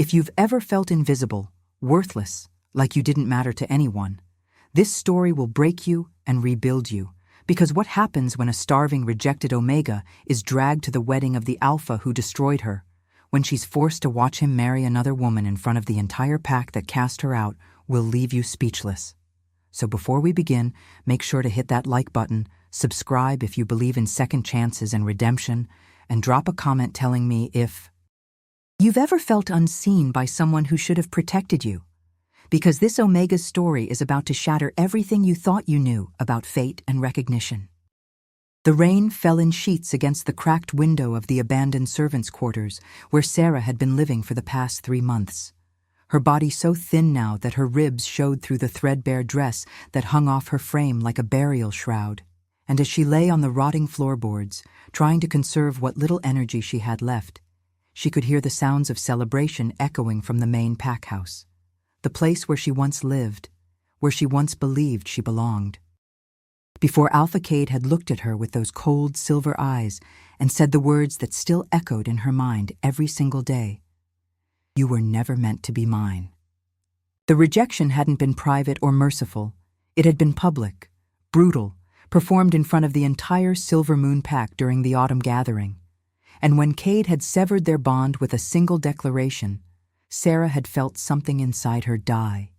If you've ever felt invisible, worthless, like you didn't matter to anyone, this story will break you and rebuild you, because what happens when a starving, rejected Omega is dragged to the wedding of the Alpha who destroyed her, when she's forced to watch him marry another woman in front of the entire pack that cast her out, will leave you speechless. So before we begin, make sure to hit that like button, subscribe if you believe in second chances and redemption, and drop a comment telling me if you've ever felt unseen by someone who should have protected you. Because this Omega's story is about to shatter everything you thought you knew about fate and recognition. The rain fell in sheets against the cracked window of the abandoned servants' quarters where Sarah had been living for the past 3 months. Her body so thin now that her ribs showed through the threadbare dress that hung off her frame like a burial shroud. And as she lay on the rotting floorboards, trying to conserve what little energy she had left, she could hear the sounds of celebration echoing from the main pack house, the place where she once lived, where she once believed she belonged. Before Alpha Cade had looked at her with those cold silver eyes and said the words that still echoed in her mind every single day, "You were never meant to be mine." The rejection hadn't been private or merciful. It had been public, brutal, performed in front of the entire Silver Moon pack during the autumn gathering. And when Cade had severed their bond with a single declaration, Sarah had felt something inside her die.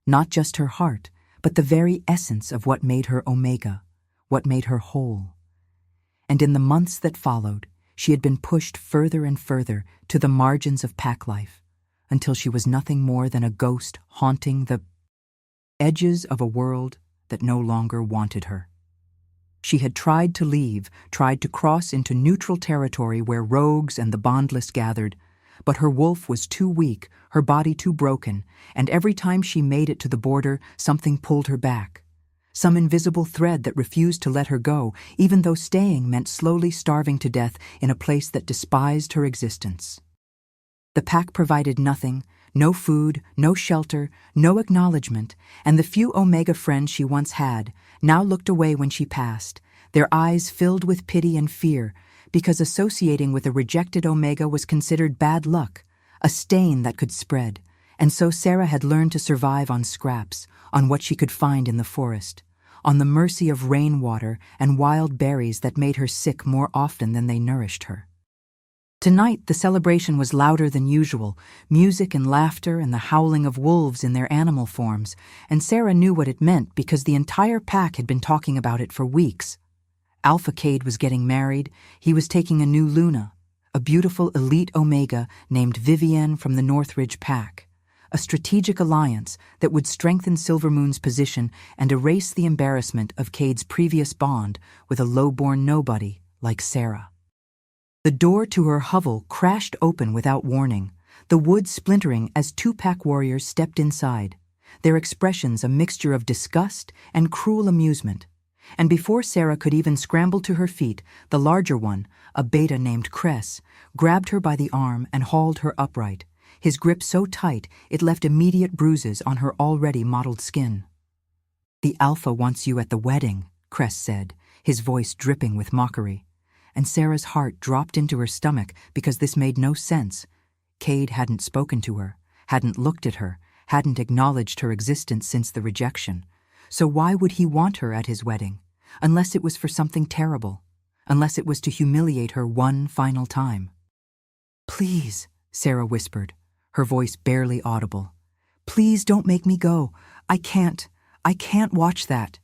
Not just her heart, but the very essence of what made her Omega, what made her whole. And in the months that followed, she had been pushed further and further to the margins of pack life, until she was nothing more than a ghost haunting the edges of a world that no longer wanted her. She had tried to leave, tried to cross into neutral territory where rogues and the bondless gathered, but her wolf was too weak, her body too broken, and every time she made it to the border, something pulled her back. Some invisible thread that refused to let her go, even though staying meant slowly starving to death in a place that despised her existence. The pack provided nothing, no food, no shelter, no acknowledgement, and the few Omega friends she once had now looked away when she passed, their eyes filled with pity and fear, because associating with a rejected Omega was considered bad luck, a stain that could spread, and so Sarah had learned to survive on scraps, on what she could find in the forest, on the mercy of rainwater and wild berries that made her sick more often than they nourished her. Tonight the celebration was louder than usual, music and laughter and the howling of wolves in their animal forms, and Sarah knew what it meant because the entire pack had been talking about it for weeks. Alpha Cade was getting married, he was taking a new Luna, a beautiful elite Omega named Vivienne from the Northridge pack, a strategic alliance that would strengthen Silver Moon's position and erase the embarrassment of Cade's previous bond with a low-born nobody like Sarah. The door to her hovel crashed open without warning, the wood splintering as 2 pack warriors stepped inside, their expressions a mixture of disgust and cruel amusement. And before Sarah could even scramble to her feet, the larger one, a beta named Cress, grabbed her by the arm and hauled her upright, his grip so tight it left immediate bruises on her already mottled skin. "The Alpha wants you at the wedding," Cress said, his voice dripping with mockery. And Sarah's heart dropped into her stomach because this made no sense. Cade hadn't spoken to her, hadn't looked at her, hadn't acknowledged her existence since the rejection. So why would he want her at his wedding? Unless it was for something terrible. Unless it was to humiliate her one final time. "Please," Sarah whispered, her voice barely audible. "Please don't make me go. I can't watch that."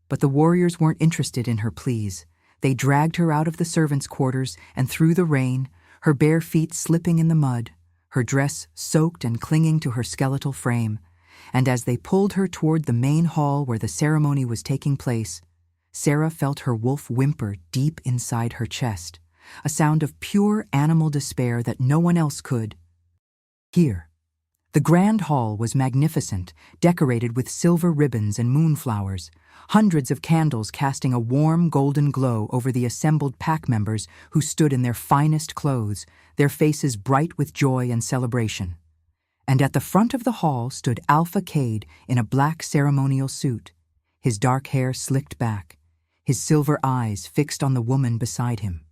But the warriors weren't interested in her pleas. They dragged her out of the servants' quarters and through the rain, her bare feet slipping in the mud, her dress soaked and clinging to her skeletal frame. And as they pulled her toward the main hall where the ceremony was taking place, Sarah felt her wolf whimper deep inside her chest, a sound of pure animal despair that no one else could hear. The grand hall was magnificent, decorated with silver ribbons and moonflowers, hundreds of candles casting a warm golden glow over the assembled pack members who stood in their finest clothes, their faces bright with joy and celebration. And at the front of the hall stood Alpha Cade in a black ceremonial suit, his dark hair slicked back, his silver eyes fixed on the woman beside him.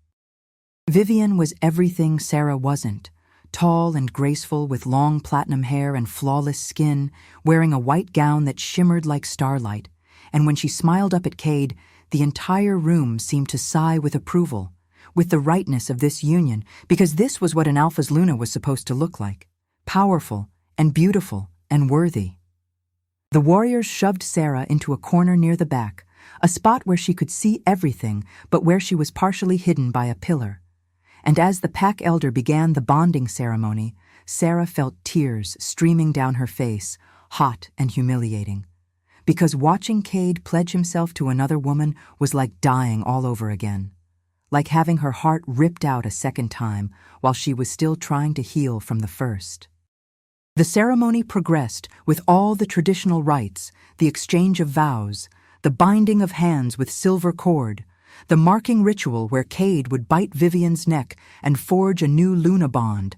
Vivienne was everything Sarah wasn't, tall and graceful with long platinum hair and flawless skin, wearing a white gown that shimmered like starlight, and when she smiled up at Cade, the entire room seemed to sigh with approval, with the rightness of this union, because this was what an Alpha's Luna was supposed to look like, powerful and beautiful and worthy. The warriors shoved Sarah into a corner near the back, a spot where she could see everything but where she was partially hidden by a pillar. And as the pack elder began the bonding ceremony, Sarah felt tears streaming down her face, hot and humiliating. Because watching Cade pledge himself to another woman was like dying all over again, like having her heart ripped out a second time while she was still trying to heal from the first. The ceremony progressed with all the traditional rites, the exchange of vows, the binding of hands with silver cord, the marking ritual where Cade would bite Vivian's neck and forge a new Luna bond,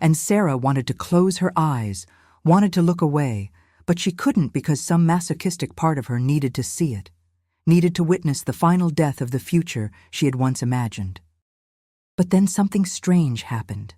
and Sarah wanted to close her eyes, wanted to look away, but she couldn't because some masochistic part of her needed to see it, needed to witness the final death of the future she had once imagined. But then something strange happened.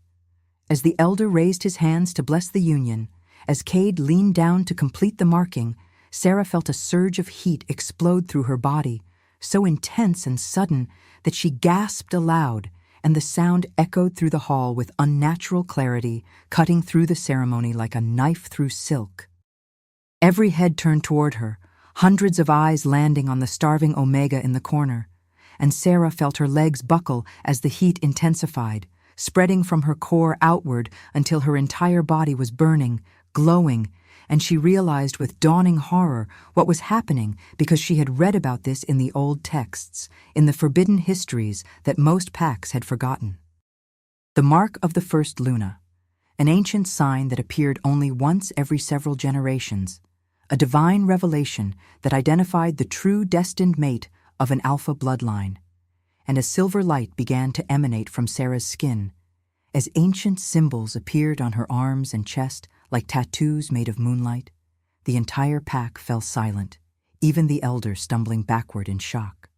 As the elder raised his hands to bless the union, as Cade leaned down to complete the marking, Sarah felt a surge of heat explode through her body, so intense and sudden that she gasped aloud, and the sound echoed through the hall with unnatural clarity, cutting through the ceremony like a knife through silk. Every head turned toward her, hundreds of eyes landing on the starving Omega in the corner, and Sarah felt her legs buckle as the heat intensified, spreading from her core outward until her entire body was burning, glowing, and she realized with dawning horror what was happening because she had read about this in the old texts, in the forbidden histories that most packs had forgotten. The mark of the first Luna, an ancient sign that appeared only once every several generations, a divine revelation that identified the true destined mate of an Alpha bloodline, and a silver light began to emanate from Sarah's skin, as ancient symbols appeared on her arms and chest like tattoos made of moonlight. The entire pack fell silent, even the elder stumbling backward in shock.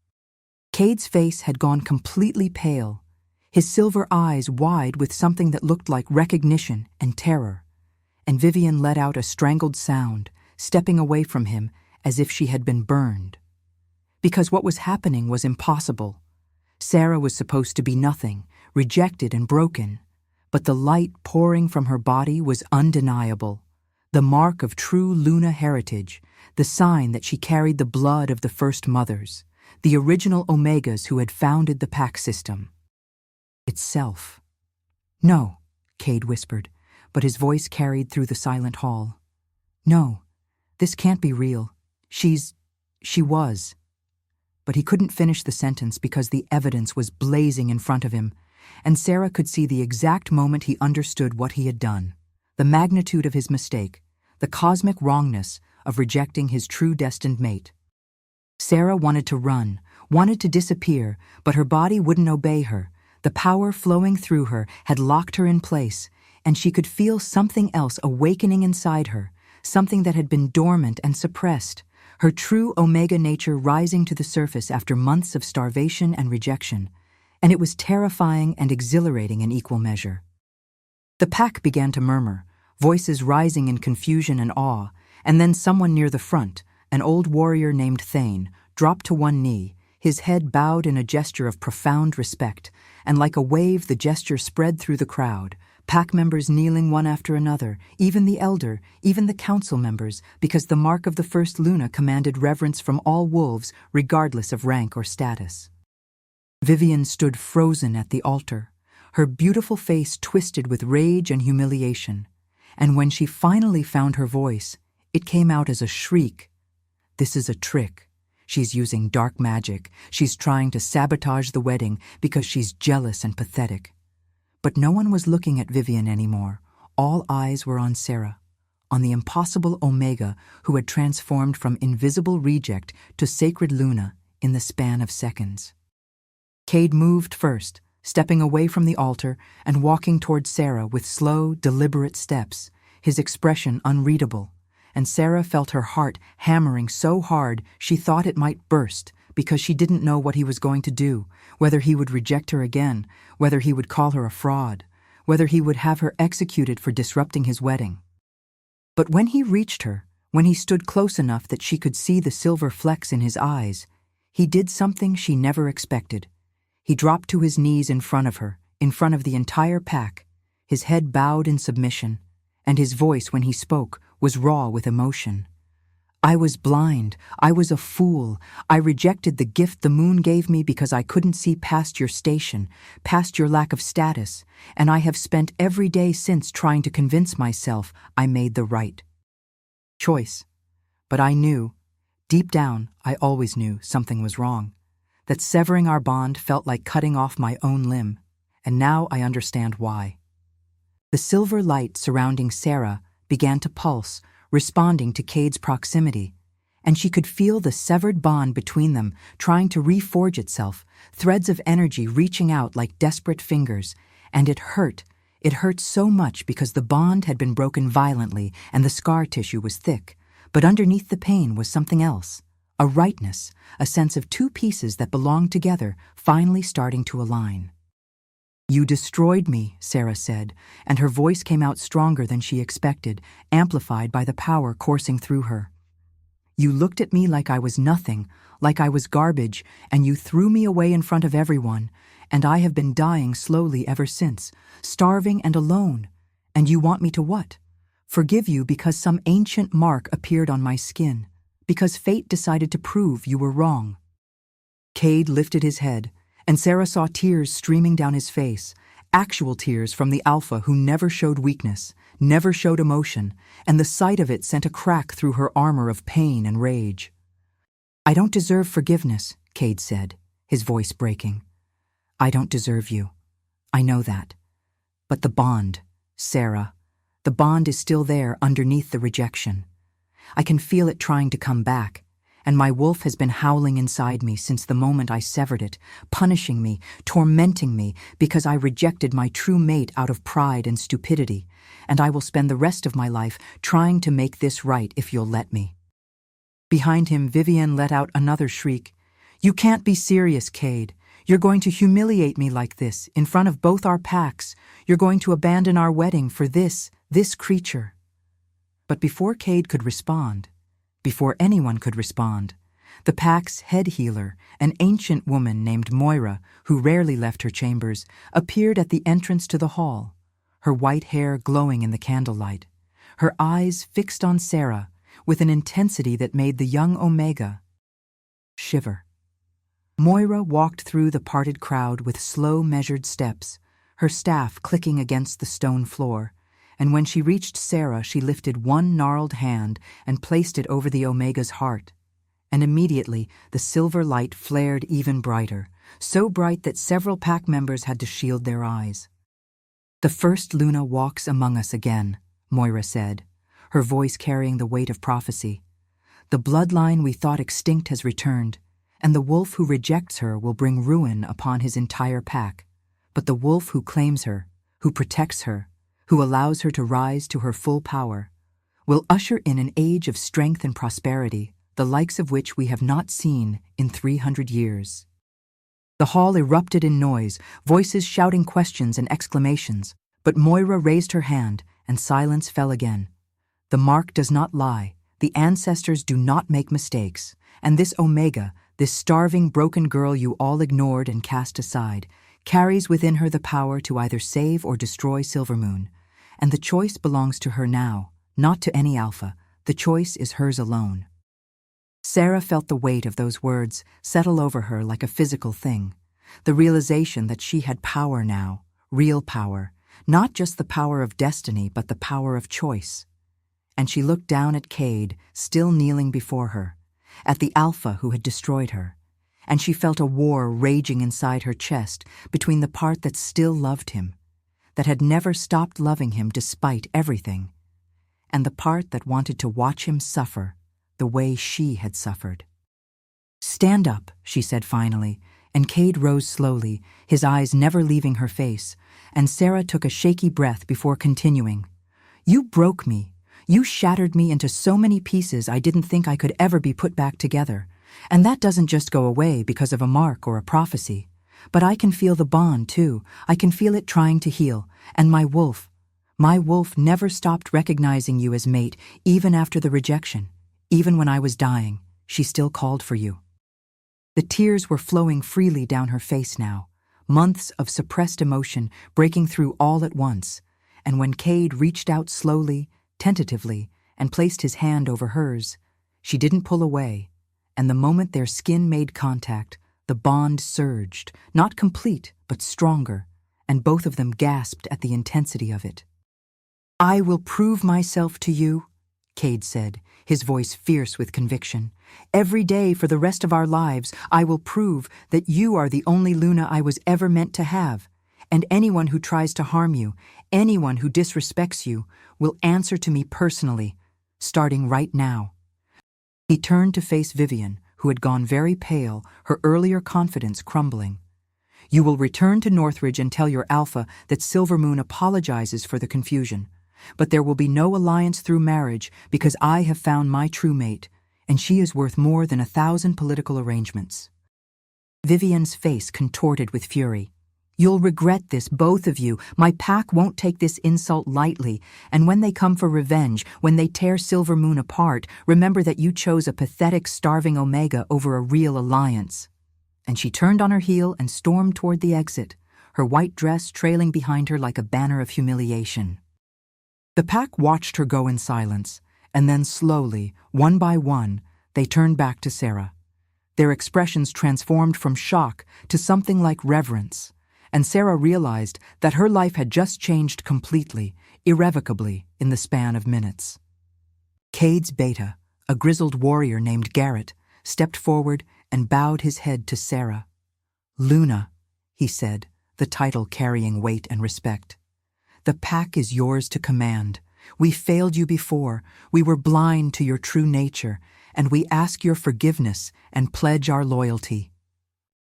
Cade's face had gone completely pale, his silver eyes wide with something that looked like recognition and terror, and Vivian let out a strangled sound, stepping away from him as if she had been burned. Because what was happening was impossible. Sarah was supposed to be nothing, rejected and broken, but the light pouring from her body was undeniable, the mark of true Luna heritage, the sign that she carried the blood of the first mothers, the original Omegas who had founded the pack system. Itself. "No," Cade whispered, but his voice carried through the silent hall. "No, this can't be real. She was." But he couldn't finish the sentence because the evidence was blazing in front of him, and Sarah could see the exact moment he understood what he had done, the magnitude of his mistake, the cosmic wrongness of rejecting his true destined mate. Sarah wanted to run, wanted to disappear, but her body wouldn't obey her. The power flowing through her had locked her in place, and she could feel something else awakening inside her, something that had been dormant and suppressed, her true Omega nature rising to the surface after months of starvation and rejection, and it was terrifying and exhilarating in equal measure. The pack began to murmur, voices rising in confusion and awe, and then someone near the front, an old warrior named Thane, dropped to one knee, his head bowed in a gesture of profound respect, and like a wave the gesture spread through the crowd, pack members kneeling one after another, even the elder, even the council members, because the mark of the first Luna commanded reverence from all wolves, regardless of rank or status. Vivian stood frozen at the altar, her beautiful face twisted with rage and humiliation, and when she finally found her voice, it came out as a shriek. "This is a trick. She's using dark magic. She's trying to sabotage the wedding because she's jealous and pathetic." But no one was looking at Vivian anymore. All eyes were on Sarah, on the impossible Omega who had transformed from invisible reject to sacred Luna in the span of seconds. Cade moved first, stepping away from the altar and walking toward Sarah with slow, deliberate steps, his expression unreadable, and Sarah felt her heart hammering so hard she thought it might burst because she didn't know what he was going to do, whether he would reject her again, whether he would call her a fraud, whether he would have her executed for disrupting his wedding. But when he reached her, when he stood close enough that she could see the silver flecks in his eyes, he did something she never expected. He dropped to his knees in front of her, in front of the entire pack, his head bowed in submission, and his voice, when he spoke, was raw with emotion. "I was blind. I was a fool. I rejected the gift the moon gave me because I couldn't see past your station, past your lack of status, and I have spent every day since trying to convince myself I made the right choice. But I knew, deep down, I always knew something was wrong, that severing our bond felt like cutting off my own limb, and now I understand why." The silver light surrounding Sarah began to pulse, responding to Cade's proximity, and she could feel the severed bond between them trying to reforge itself, threads of energy reaching out like desperate fingers, and it hurt. It hurt so much because the bond had been broken violently and the scar tissue was thick, but underneath the pain was something else, a rightness, a sense of two pieces that belonged together, finally starting to align. "You destroyed me," Sarah said, and her voice came out stronger than she expected, amplified by the power coursing through her. "You looked at me like I was nothing, like I was garbage, and you threw me away in front of everyone, and I have been dying slowly ever since, starving and alone. And you want me to what? Forgive you because some ancient mark appeared on my skin, because fate decided to prove you were wrong." Cade lifted his head, and Sarah saw tears streaming down his face, actual tears from the alpha who never showed weakness, never showed emotion, and the sight of it sent a crack through her armor of pain and rage. "I don't deserve forgiveness," Cade said, his voice breaking. "I don't deserve you. I know that. But the bond, Sarah, the bond is still there underneath the rejection. I can feel it trying to come back, and my wolf has been howling inside me since the moment I severed it, punishing me, tormenting me, because I rejected my true mate out of pride and stupidity, and I will spend the rest of my life trying to make this right if you'll let me." Behind him, Vivienne let out another shriek. "You can't be serious, Cade. You're going to humiliate me like this, in front of both our packs. You're going to abandon our wedding for this creature." But before Cade could respond, before anyone could respond, the pack's head healer, an ancient woman named Moira, who rarely left her chambers, appeared at the entrance to the hall, her white hair glowing in the candlelight, her eyes fixed on Sarah with an intensity that made the young Omega shiver. Moira walked through the parted crowd with slow, measured steps, her staff clicking against the stone floor, and when she reached Sarah, she lifted one gnarled hand and placed it over the Omega's heart. And immediately, the silver light flared even brighter, so bright that several pack members had to shield their eyes. "The first Luna walks among us again," Moira said, her voice carrying the weight of prophecy. "The bloodline we thought extinct has returned, and the wolf who rejects her will bring ruin upon his entire pack. But the wolf who claims her, who protects her, who allows her to rise to her full power, will usher in an age of strength and prosperity, the likes of which we have not seen in 300 years. The hall erupted in noise, voices shouting questions and exclamations, but Moira raised her hand, and silence fell again. The mark does not lie, the ancestors do not make mistakes, and this Omega, this starving, broken girl you all ignored and cast aside, carries within her the power to either save or destroy Silvermoon, and the choice belongs to her now, not to any alpha. The choice is hers alone." Sarah felt the weight of those words settle over her like a physical thing, the realization that she had power now, real power, not just the power of destiny but the power of choice. And she looked down at Cade, still kneeling before her, at the alpha who had destroyed her, and she felt a war raging inside her chest between the part that still loved him, that had never stopped loving him despite everything, and the part that wanted to watch him suffer the way she had suffered. "Stand up," she said finally, and Cade rose slowly, his eyes never leaving her face, and Sarah took a shaky breath before continuing. "You broke me. You shattered me into so many pieces I didn't think I could ever be put back together, and that doesn't just go away because of a mark or a prophecy, But I can feel the bond, too. I can feel it trying to heal. And my wolf never stopped recognizing you as mate, even after the rejection. Even when I was dying, she still called for you." The tears were flowing freely down her face now, months of suppressed emotion breaking through all at once. And when Cade reached out slowly, tentatively, and placed his hand over hers, she didn't pull away, and the moment their skin made contact, the bond surged, not complete, but stronger, and both of them gasped at the intensity of it. "I will prove myself to you," Cade said, his voice fierce with conviction. "Every day for the rest of our lives, I will prove that you are the only Luna I was ever meant to have, and anyone who tries to harm you, anyone who disrespects you, will answer to me personally, starting right now." He turned to face Vivian, who had gone very pale, her earlier confidence crumbling. "You will return to Northridge and tell your Alpha that Silvermoon apologizes for the confusion. But there will be no alliance through marriage because I have found my true mate, and she is worth more than 1,000 political arrangements." Vivian's face contorted with fury. "You'll regret this, both of you. My pack won't take this insult lightly, and when they come for revenge, when they tear Silvermoon apart, remember that you chose a pathetic, starving Omega over a real alliance." And she turned on her heel and stormed toward the exit, her white dress trailing behind her like a banner of humiliation. The pack watched her go in silence, and then slowly, one by one, they turned back to Sarah. Their expressions transformed from shock to something like reverence, and Sarah realized that her life had just changed completely, irrevocably, in the span of minutes. Cade's beta, a grizzled warrior named Garrett, stepped forward and bowed his head to Sarah. "Luna," he said, the title carrying weight and respect. "The pack is yours to command. We failed you before. We were blind to your true nature, and we ask your forgiveness and pledge our loyalty."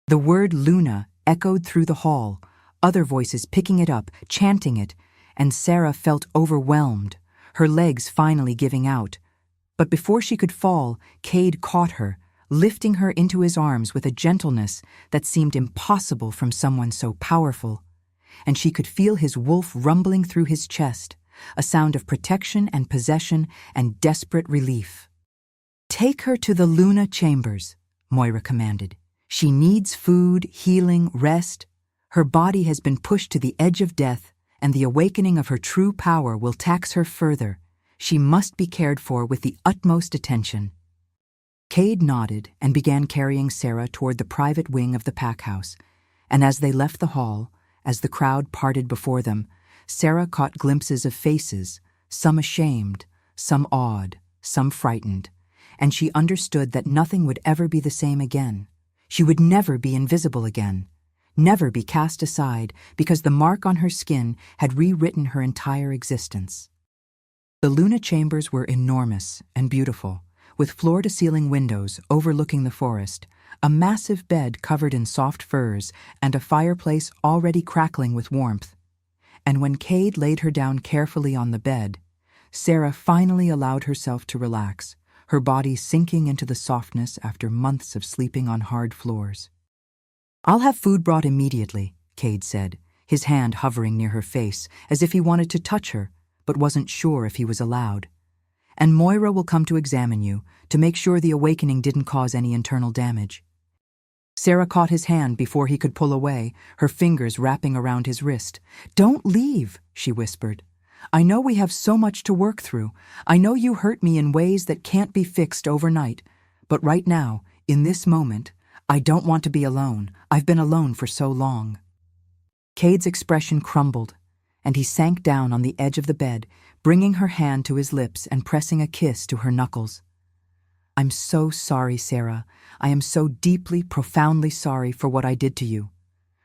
The word Luna echoed through the hall, other voices picking it up, chanting it, and Sarah felt overwhelmed, her legs finally giving out. But before she could fall, Cade caught her, lifting her into his arms with a gentleness that seemed impossible from someone so powerful. And she could feel his wolf rumbling through his chest, a sound of protection and possession and desperate relief. "Take her to the Luna Chambers," Moira commanded. "She needs food, healing, rest. Her body has been pushed to the edge of death, and the awakening of her true power will tax her further. She must be cared for with the utmost attention." Cade nodded and began carrying Sarah toward the private wing of the pack house, and as they left the hall, as the crowd parted before them, Sarah caught glimpses of faces, some ashamed, some awed, some frightened, and she understood that nothing would ever be the same again. She would never be invisible again, never be cast aside, because the mark on her skin had rewritten her entire existence. The Luna Chambers were enormous and beautiful, with floor-to-ceiling windows overlooking the forest, a massive bed covered in soft furs, and a fireplace already crackling with warmth. And when Cade laid her down carefully on the bed, Sarah finally allowed herself to relax, her body sinking into the softness after months of sleeping on hard floors. "I'll have food brought immediately," Cade said, his hand hovering near her face, as if he wanted to touch her, but wasn't sure if he was allowed. "And Moira will come to examine you, to make sure the awakening didn't cause any internal damage." Sarah caught his hand before he could pull away, her fingers wrapping around his wrist. "Don't leave," she whispered. "I know we have so much to work through. I know you hurt me in ways that can't be fixed overnight. But right now, in this moment, I don't want to be alone. I've been alone for so long." Cade's expression crumbled, and he sank down on the edge of the bed, bringing her hand to his lips and pressing a kiss to her knuckles. "I'm so sorry, Sarah. I am so deeply, profoundly sorry for what I did to you.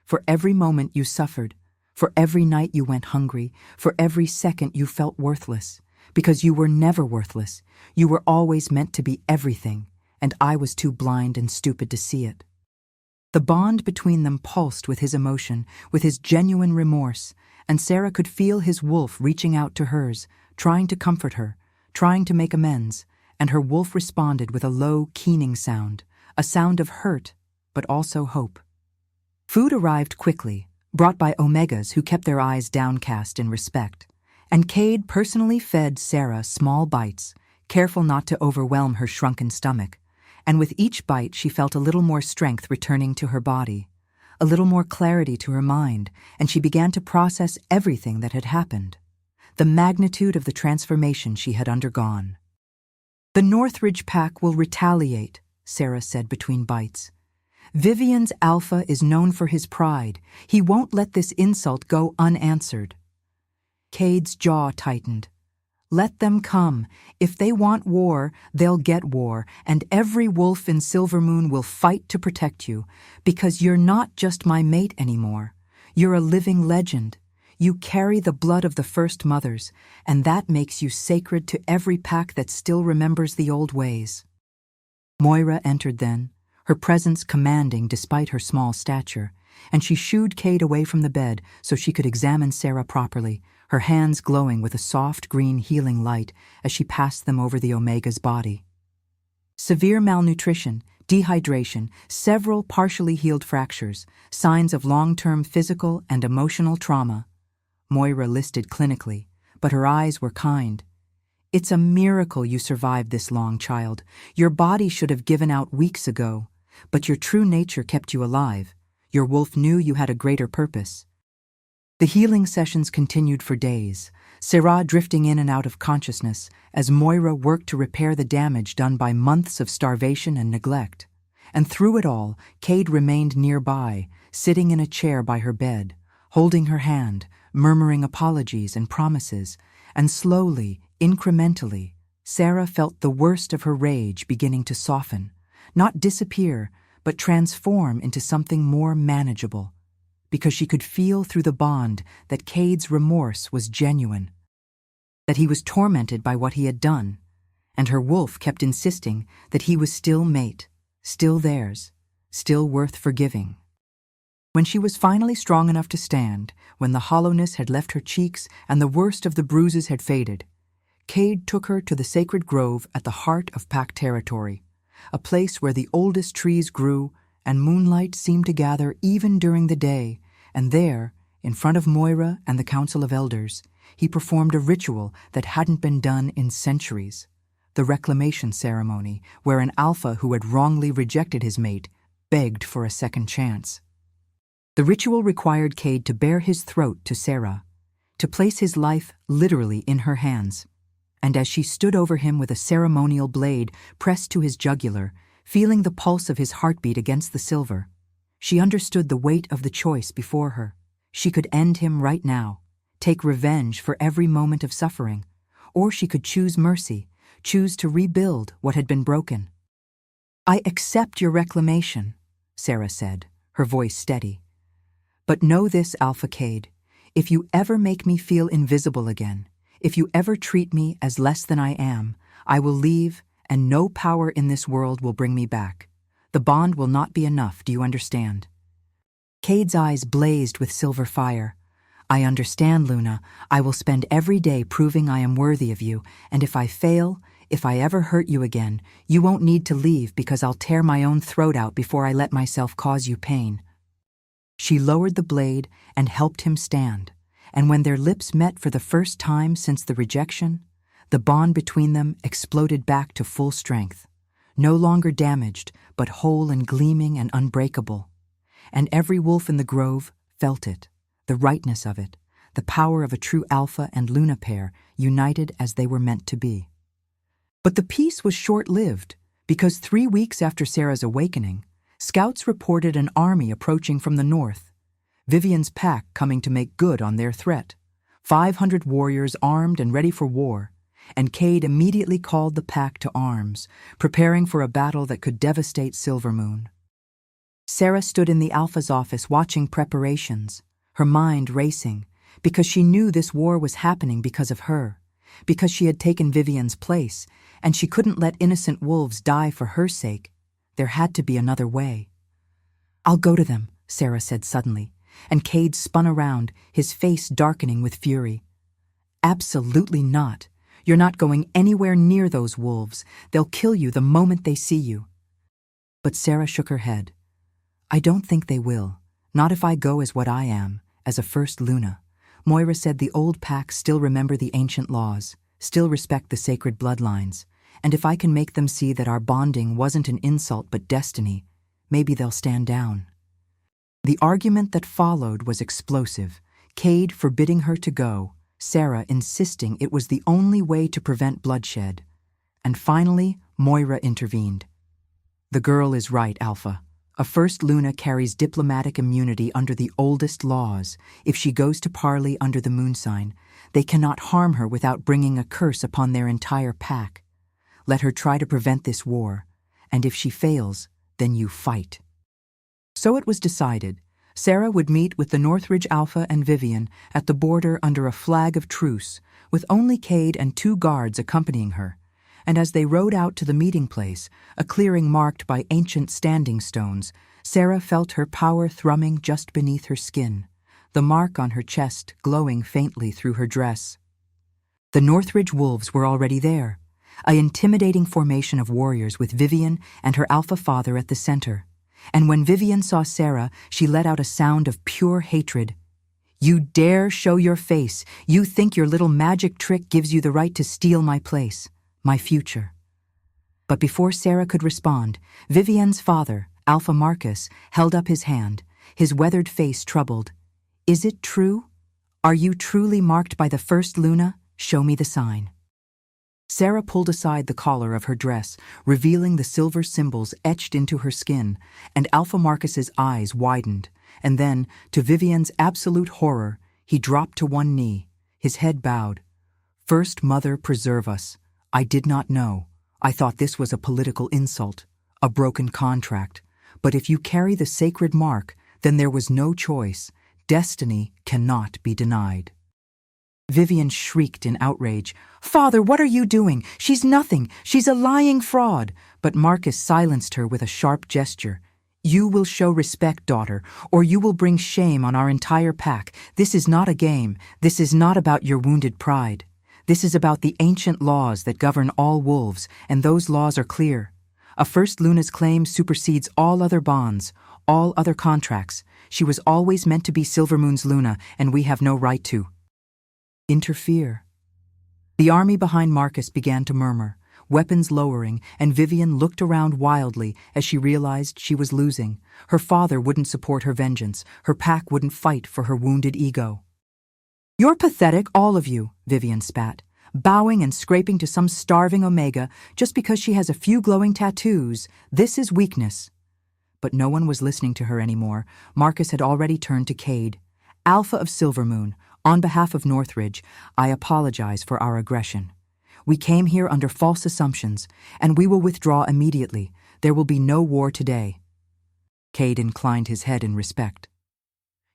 For every moment you suffered, for every night you went hungry, for every second you felt worthless. Because you were never worthless. You were always meant to be everything, and I was too blind and stupid to see it." The bond between them pulsed with his emotion, with his genuine remorse, and Sarah could feel his wolf reaching out to hers, trying to comfort her, trying to make amends, and her wolf responded with a low, keening sound, a sound of hurt, but also hope. Food arrived quickly, brought by Omegas who kept their eyes downcast in respect, and Cade personally fed Sarah small bites, careful not to overwhelm her shrunken stomach, and with each bite she felt a little more strength returning to her body, a little more clarity to her mind, and she began to process everything that had happened, the magnitude of the transformation she had undergone. "The Northridge pack will retaliate," Sarah said between bites. "Vivian's alpha is known for his pride. He won't let this insult go unanswered." Cade's jaw tightened. "Let them come. If they want war, they'll get war, and every wolf in Silvermoon will fight to protect you, because you're not just my mate anymore. You're a living legend. You carry the blood of the first mothers, and that makes you sacred to every pack that still remembers the old ways." Moira entered then, her presence commanding despite her small stature, and she shooed Cade away from the bed so she could examine Sarah properly, her hands glowing with a soft green healing light as she passed them over the Omega's body. Severe malnutrition, dehydration, several partially healed fractures, signs of long-term physical and emotional trauma. Moira listed clinically, but her eyes were kind. "It's a miracle you survived this long, child. Your body should have given out weeks ago, but your true nature kept you alive. Your wolf knew you had a greater purpose." The healing sessions continued for days, Sarah drifting in and out of consciousness as Moira worked to repair the damage done by months of starvation and neglect. And through it all, Cade remained nearby, sitting in a chair by her bed, holding her hand, murmuring apologies and promises, and slowly, incrementally, Sarah felt the worst of her rage beginning to soften, not disappear, but transform into something more manageable, because she could feel through the bond that Cade's remorse was genuine, that he was tormented by what he had done, and her wolf kept insisting that he was still mate, still theirs, still worth forgiving. When she was finally strong enough to stand, when the hollowness had left her cheeks and the worst of the bruises had faded, Cade took her to the sacred grove at the heart of Pack territory, a place where the oldest trees grew and moonlight seemed to gather even during the day, and there, in front of Moira and the Council of Elders, he performed a ritual that hadn't been done in centuries, the reclamation ceremony, where an alpha who had wrongly rejected his mate begged for a second chance. The ritual required Cade to bare his throat to Sarah, to place his life literally in her hands, and as she stood over him with a ceremonial blade pressed to his jugular, feeling the pulse of his heartbeat against the silver, she understood the weight of the choice before her. She could end him right now, take revenge for every moment of suffering, or she could choose mercy, choose to rebuild what had been broken. "I accept your reclamation," Sarah said, her voice steady. "But know this, Alpha Cade, if you ever make me feel invisible again, if you ever treat me as less than I am, I will leave, and no power in this world will bring me back. The bond will not be enough, do you understand?" Cade's eyes blazed with silver fire. "I understand, Luna. I will spend every day proving I am worthy of you, and if I fail, if I ever hurt you again, you won't need to leave because I'll tear my own throat out before I let myself cause you pain." She lowered the blade and helped him stand, and when their lips met for the first time since the rejection, the bond between them exploded back to full strength, no longer damaged, but whole and gleaming and unbreakable. And every wolf in the grove felt it, the rightness of it, the power of a true alpha and Luna pair united as they were meant to be. But the peace was short-lived, because 3 weeks after Sarah's awakening, scouts reported an army approaching from the north, Vivian's pack coming to make good on their threat, 500 warriors armed and ready for war, and Cade immediately called the pack to arms, preparing for a battle that could devastate Silvermoon. Sarah stood in the Alpha's office watching preparations, her mind racing, because she knew this war was happening because of her, because she had taken Vivian's place, and she couldn't let innocent wolves die for her sake. There had to be another way. "I'll go to them," Sarah said suddenly, and Cade spun around, his face darkening with fury. "Absolutely not. You're not going anywhere near those wolves. They'll kill you the moment they see you." But Sarah shook her head. "I don't think they will. Not if I go as what I am, as a first Luna. Moira said the old pack still remember the ancient laws, still respect the sacred bloodlines, and if I can make them see that our bonding wasn't an insult but destiny, maybe they'll stand down. The argument that followed was explosive, Cade forbidding her to go, Sarah insisting it was the only way to prevent bloodshed. And finally, Moira intervened. The girl is right, Alpha. A first Luna carries diplomatic immunity under the oldest laws. If she goes to parley under the moon sign, they cannot harm her without bringing a curse upon their entire pack. Let her try to prevent this war, and if she fails, then you fight. So it was decided. Sarah would meet with the Northridge Alpha and Vivian at the border under a flag of truce, with only Cade and 2 guards accompanying her. And as they rode out to the meeting place, a clearing marked by ancient standing stones, Sarah felt her power thrumming just beneath her skin, the mark on her chest glowing faintly through her dress. The Northridge Wolves were already there, an intimidating formation of warriors with Vivian and her alpha father at the center. And when Vivian saw Sarah, she let out a sound of pure hatred. "You dare show your face. You think your little magic trick gives you the right to steal my place, my future." But before Sarah could respond, Vivian's father, Alpha Marcus, held up his hand, his weathered face troubled. "Is it true? Are you truly marked by the first Luna? Show me the sign." Sarah pulled aside the collar of her dress, revealing the silver symbols etched into her skin, and Alpha Marcus's eyes widened, and then, to Vivian's absolute horror, he dropped to one knee, his head bowed. "First Mother, preserve us. I did not know. I thought this was a political insult, a broken contract. But if you carry the sacred mark, then there was no choice. Destiny cannot be denied." Vivian shrieked in outrage. "Father, what are you doing? She's nothing. She's a lying fraud." But Marcus silenced her with a sharp gesture. "You will show respect, daughter, or you will bring shame on our entire pack. This is not a game. This is not about your wounded pride. This is about the ancient laws that govern all wolves, and those laws are clear. A first Luna's claim supersedes all other bonds, all other contracts. She was always meant to be Silvermoon's Luna, and we have no right to interfere." The army behind Marcus began to murmur, weapons lowering, and Vivian looked around wildly as she realized she was losing. Her father wouldn't support her vengeance. Her pack wouldn't fight for her wounded ego. "You're pathetic, all of you," Vivian spat, bowing and scraping to some starving Omega just because she has a few glowing tattoos. "This is weakness." But no one was listening to her anymore. Marcus had already turned to Cade. "Alpha of Silvermoon, on behalf of Northridge, I apologize for our aggression. We came here under false assumptions, and we will withdraw immediately. There will be no war today." Cade inclined his head in respect.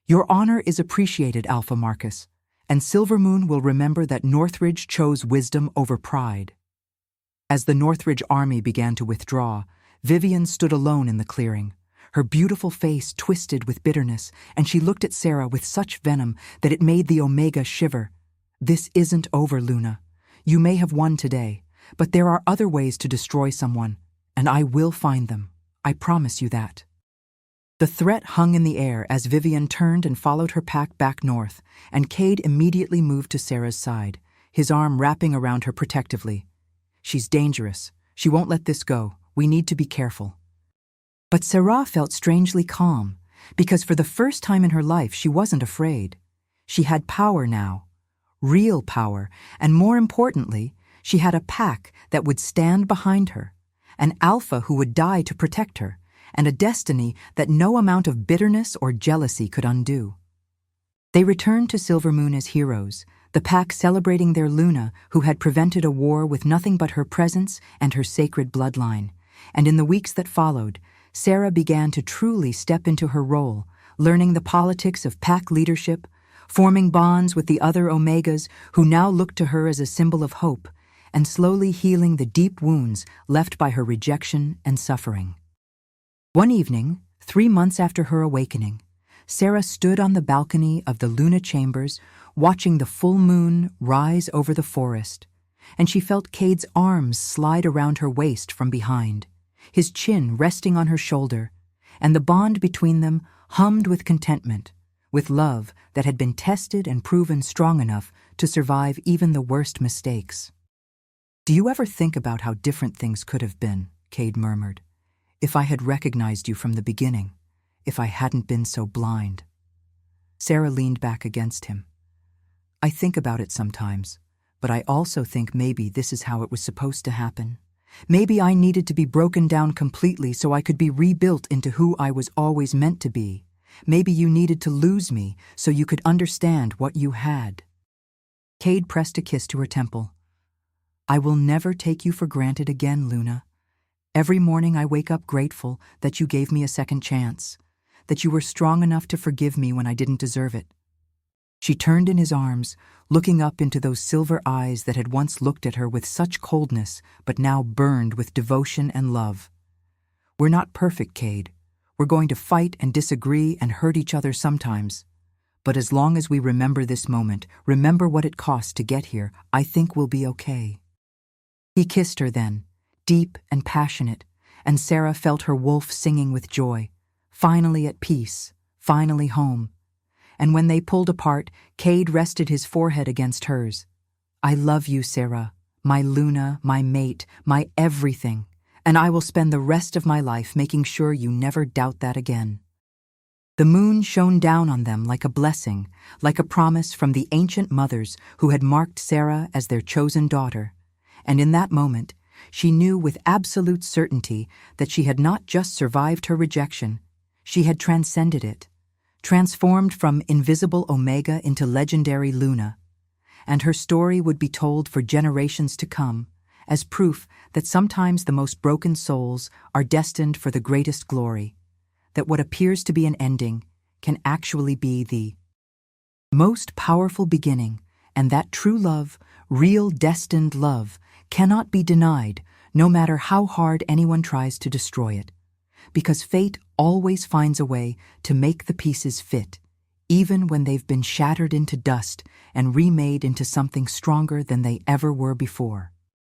"Your honor is appreciated, Alpha Marcus, and Silvermoon will remember that Northridge chose wisdom over pride." As the Northridge army began to withdraw, Vivian stood alone in the clearing, her beautiful face twisted with bitterness, and she looked at Sarah with such venom that it made the Omega shiver. "This isn't over, Luna. You may have won today, but there are other ways to destroy someone, and I will find them. I promise you that." The threat hung in the air as Vivian turned and followed her pack back north, and Cade immediately moved to Sarah's side, his arm wrapping around her protectively. "She's dangerous. She won't let this go. We need to be careful." But Sarah felt strangely calm, because for the first time in her life she wasn't afraid. She had power now, real power, and more importantly, she had a pack that would stand behind her, an alpha who would die to protect her, and a destiny that no amount of bitterness or jealousy could undo. They returned to Silvermoon as heroes, the pack celebrating their Luna who had prevented a war with nothing but her presence and her sacred bloodline. And in the weeks that followed, Sarah began to truly step into her role, learning the politics of pack leadership, forming bonds with the other Omegas who now looked to her as a symbol of hope, and slowly healing the deep wounds left by her rejection and suffering. One evening, 3 months after her awakening, Sarah stood on the balcony of the Luna Chambers, watching the full moon rise over the forest, and she felt Cade's arms slide around her waist from behind, his chin resting on her shoulder, and the bond between them hummed with contentment, with love that had been tested and proven strong enough to survive even the worst mistakes. "Do you ever think about how different things could have been?" Cade murmured. "If I had recognized you from the beginning, if I hadn't been so blind." Sarah leaned back against him. "I think about it sometimes, but I also think maybe this is how it was supposed to happen. Maybe I needed to be broken down completely so I could be rebuilt into who I was always meant to be. Maybe you needed to lose me so you could understand what you had." Cade pressed a kiss to her temple. "I will never take you for granted again, Luna. Every morning I wake up grateful that you gave me a second chance, that you were strong enough to forgive me when I didn't deserve it." She turned in his arms, looking up into those silver eyes that had once looked at her with such coldness but now burned with devotion and love. "We're not perfect, Cade. We're going to fight and disagree and hurt each other sometimes. But as long as we remember this moment, remember what it cost to get here, I think we'll be okay." He kissed her then, deep and passionate, and Sarah felt her wolf singing with joy, finally at peace, finally home. And when they pulled apart, Cade rested his forehead against hers. "I love you, Sarah, my Luna, my mate, my everything, and I will spend the rest of my life making sure you never doubt that again." The moon shone down on them like a blessing, like a promise from the ancient mothers who had marked Sarah as their chosen daughter, and in that moment, she knew with absolute certainty that she had not just survived her rejection, she had transcended it, transformed from invisible Omega into legendary Luna, and her story would be told for generations to come as proof that sometimes the most broken souls are destined for the greatest glory, that what appears to be an ending can actually be the most powerful beginning, and that true love, real destined love, cannot be denied no matter how hard anyone tries to destroy it, because fate always finds a way to make the pieces fit, even when they've been shattered into dust and remade into something stronger than they ever were before.